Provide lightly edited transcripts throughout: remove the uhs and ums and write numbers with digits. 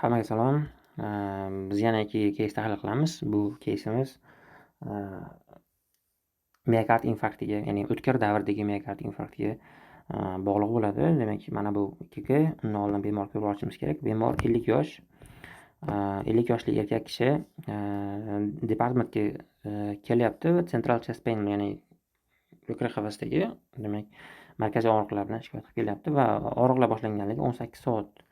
Hammaga salom. Biz yana ikki keys tahlil qilamiz. Bu keysimiz miokard infarktiga, ya'ni o'tkir davrdagi miokard infarktiga bog'liq bo'ladi. Demak, mana bu ikkiga undan oldin bemor ko'rib olishimiz kerak. Bemor 50 yosh. 50 yoshli erkak kishi departamentga kelyapti va central chest pain, ya'ni ko'krak qafasidagi, demak, markaziy og'riqlar bilan shikoyat qilib kelyapti va og'riqlar boshlanganligi 18 soat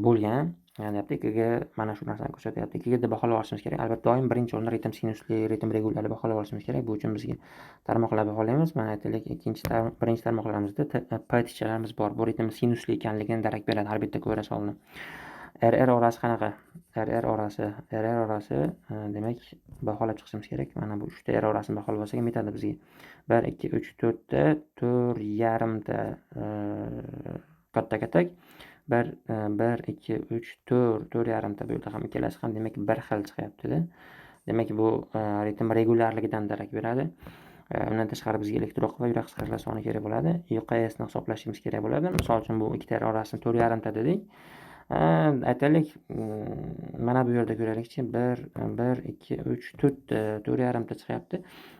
bo'lgan. Deyapti, ikkiga mana shu narsani ko'rsatyapti. Ikkiga baholab olishimiz kerak. Albatta, doim birinchi o'rinda ritm sinusli, ritm regularli baholab olishimiz kerak. Bu uchun bizga tarmoqlar baholaymiz. Mana aytaylik, birinchi tarmoqlarimizda p-tichalarimiz bor. Bu ritm sinusli ekanligini darak beradi har bitta ko'ra solini. RR orasi qanaqa? RR orasi demak baholab chiqishimiz kerak. Mana bu 3 ta R orasini baholab olsak ham yetadi bizga. 1 2 3 4 ta 4,5 ta katta-katta 1 2 3 4 4,5 ta bu yerda ham ikkalasi ham demak bir xil chiqyapti-da. Demak, bu ritm regularligidan darak beradi. Undan tashqari bizga elektrokq va yurak siqilishi soni kerak bo'ladi. UQS ni hisoblashimiz kerak bo'ladi. Misol uchun bu ikkita orasini 4,5 ta dedik. Aytaylik, mana bu yerda ko'raylikchi, 1 2 3 4,5 ta chiqyapti.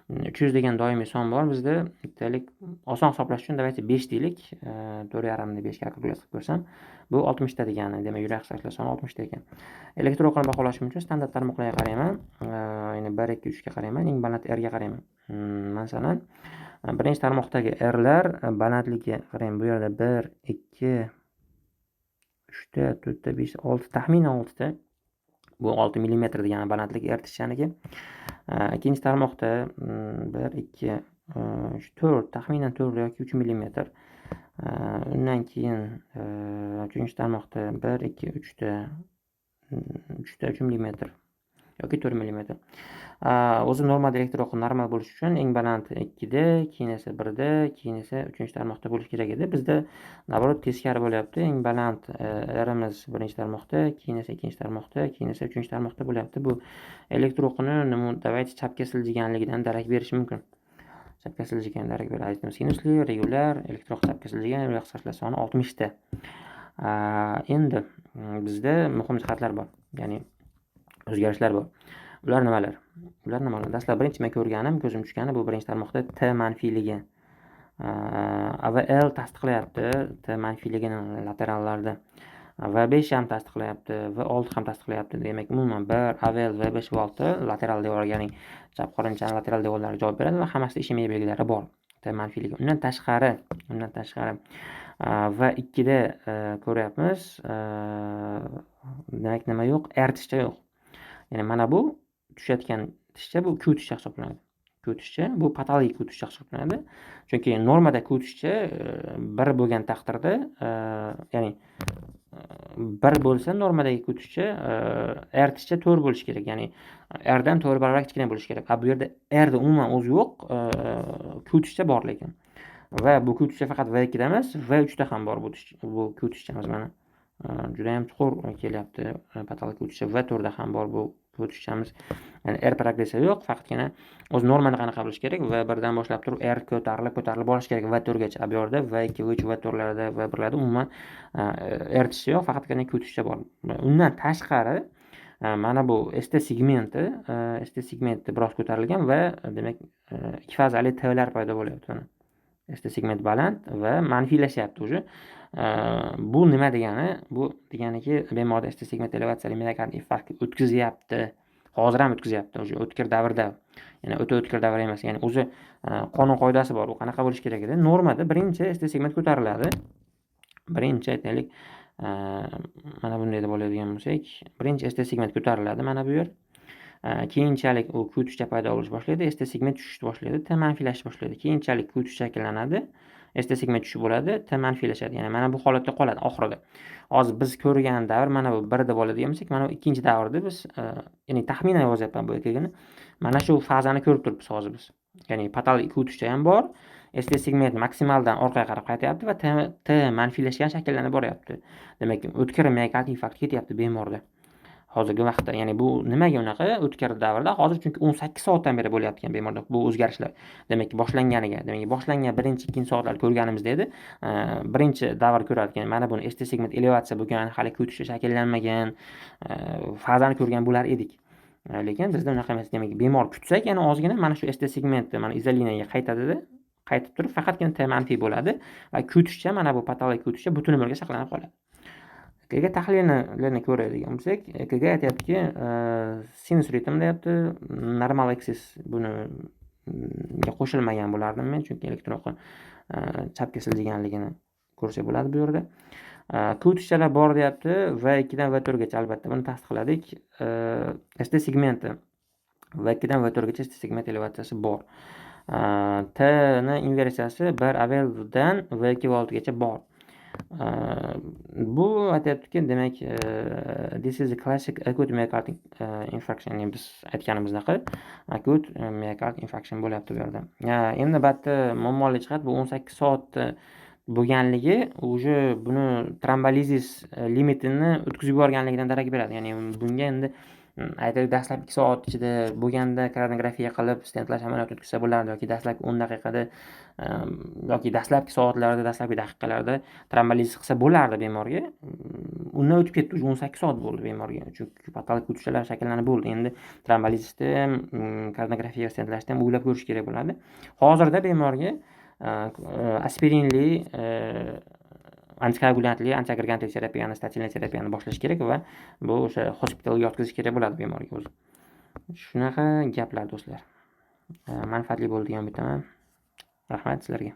300 degan doimiy son bor bizda. Aytaylik, oson hisoblash uchun davaycha 5 deylik. 4,5 ni 5 ga kalkulyatsiya qilib ko'rsam, bu 60 ta degani. Demak, yurak siqilishi soni 60 ta ekan. Elektroqni baholashim uchun standart tarmoqlarga qarayman. Ya'ni 1 2 3 ga qarayman, eng baland R ga qarayman. Masalan, birinchi tarmoqdagi R'lar balandligiga qarayman. Bu yerda 1 2 3 ta 4 ta 5 6 taxminan 6 ta. Bu 6 mm degani balandlik R tischaniki. Ikkinchi tarmoqda 1 2 3 4 taxminan 4 yoki 3 mm. Undan keyin 3-tarmoqda 1 2 3 ta 3 mm yoki 4 mm. O'zi normada elektroqni normal bo'lish uchun eng baland 2 da, keyin esa 1 da, keyin esa 3-tarmoqda bo'lish kerak edi. Bizda navrot teskari bo'lyapti. Eng baland R'imiz 1-tarmoqda, keyin esa 2-tarmoqda, keyin esa 3-tarmoqda bo'lyapti. Bu elektroqni davaycha chapga siljiganligidan darak berishi mumkin. Chapga siljigan darak beradi. Sinusli, regular, elektroq chapga siljigan, yurak siqilishi soni 60 ta. Endi bizda muhim jihatlar bor, ya'ni o'zgarishlar bor. Ular nimalar? Dastlab birinchi men ko'rganim, ko'zim tushgani bu birinchi tarmoqda T manfiyligi. AVL tasdiqlayapti T manfiyligini laterallarda. V5 ham tasdiqlayapti, V6 ham tasdiqlayapti. Demak, umuman 1 AVL, V5 va 6 lateral devorga, ya'ni chap qorinchaning lateral devorlariga javob beradi va hammasida ishemia belgilari bor. T manfiyligi. Undan tashqari V2 da ko'ryapmiz. Demak, nima yo'q? R tischcha yo'q. Ya'ni mana bu tushayotgan tischcha bu Q tischcha hisoblanadi. Q tischcha bu patologik Q tischcha hisoblanadi. Chunki normada Q tischcha 1 bo'lgan taqdirda, ya'ni 1 bo'lsa normadagi Q tischcha R tischcha 4 bo'lishi kerak. Ya'ni R dan 4 barobar kichkina bo'lishi kerak. Bu yerda R da umuman o'zi yo'q, Q tischcha bor lekin. Va bu Q tischcha faqat V2 da emas, V3 da ham bor bu Q tischchamiz mana. Juda ham chuqur kelyapti patologik Q tischcha. V4 da ham bor bu Q tischchamiz. Ya'ni R progressiya yo'q, faqatgina o'z normani qanaqa bo'lishi kerak? V1 dan boshlab turib R ko'tarilib borish kerak V4 gacha. Bu yerda V2, V3, V4larda, V1larda umuman R tischcha yo'q, faqatgina Q tischcha bor. Undan tashqari mana bu ST segmenti biroz ko'tarilgan va demak ikki fazali T'lar paydo bo'lyapti. ST segment baland va manfiylashyapti o'zi. Bu nima degani? Bu deganiki, bemorda ST segment elevatsiyali miokard infarkt o'tkazyapti. Hozir ham o'tkazyapti, o'sha o'tkir davrda. Ya'ni o'ta o'tkir davr emas. Ya'ni o'zi qonun qoidasi bor. U qanaqa bo'lish kerak edi? Normada birinchi ST segment ko'tariladi. Birinchi aytaylik, mana bunday deb oladigan bo'lsak, birinchi ST segment ko'tariladi mana bu yer. Keyinchalik u Q tischcha paydo bo'lish boshlaydi, ST segment tushishni boshlaydi, T manfiylashish boshlaydi. Keyinchalik Q tischcha shakllanadi, ST segment tushib bo'ladi, T manfiylashadi. Ya'ni mana bu holatda qoladi oxirida. Hozir biz ko'rgan davr mana bu 1 deb oladigan bo'lsak, mana bu ikkinchi davrda biz, ya'ni taxminan yozyapman bu ikkigini. Mana shu fazani ko'rib turibmiz hozir biz. Ya'ni patologik Q tischcha ham bor, ST segment maksimaldan orqaga qarab qaytyapti va T manfiylashgan shakllanib boryapti. Demak, o'tkir miokard infarkt ketyapti bemorda. hozirgi vaqtda. Ya'ni bu nimaga unaqa o'tkir davrda? Hozir chunki 18 soatdan beri bo'layotgan bemorda bu o'zgarishlar. Demak, boshlangan birinchi, ikkinchi soatlar ko'rganimizda edi. Birinchi davr ko'rarkan mana buni ST segment elevatsiya bo'lgan, hali ko'tishi shakllanmagan fazani ko'rgan bo'lar edik. Lekin bizda unaqa emas. Demak, bemor kutsak, yana ozgina mana shu ST segmentni mana izolinaga qaytadida, qaytib turib faqatgina T manfiy bo'ladi va ko'tishcha mana bu patologik ko'tishcha butun umrga saqlanib qoladi. EKG tahlilini ko'radigan bo'lsak, EKG aytyaptiki, sinus ritm deyapti, normal axis buniga qo'shilmagan bo'lardim men, chunki elektroqi chapga siljiganligini ko'rsak bo'ladi bu yerda. Ko'tishchalar bor deyapti, V2 dan V4 gacha albatta buni tasdiqladik. ST segmenti V2 dan V4 gacha ST segment elevatsiyasi bor. T ni inversiyasi 1 aveldan V2 V6 gacha bor. Bu aytyaptiki, demak, this is a classic acute myocardial infarction. Yani biz aytganimizdaqi acute myokard infarction bo'lyapti bu yerda. Endi batda muammoli jihat bu 18 soat bo'lganligi уже buni trombolizis limitini o'tkazib yuborganligidan darak beradi. Ya'ni bunga endi aytaylik, dastlabki 2 soat ichida bo'lganda kardiografiya qilib stentlash amaliyoti o'tkazsa bo'lardi, yoki dastlabki 10 daqiqada yoki dastlabki soatlarda, dastlabki daqiqalarda trombolizis qilsa bo'lardi bemorga. Undan o'tib ketdi, 18 soat bo'ldi bemorga, chunki patologik ko'tishchalar shakllanib bo'ldi. Endi trombolizisni ham, kardiografia stentlashni ham o'ylab ko'rish kerak bo'ladi. Hozirda bemorga aspirinli antikoagulantli, antiagregantiv terapiyani, statinli terapiyani boshlash kerak va bu o'sha hospitalga yotqizish kerak bo'ladi bemorga o'zi. Shunaqa gaplar do'stlar. Manfaatli bo'ldi degan bitaman. Rahmat sizlarga.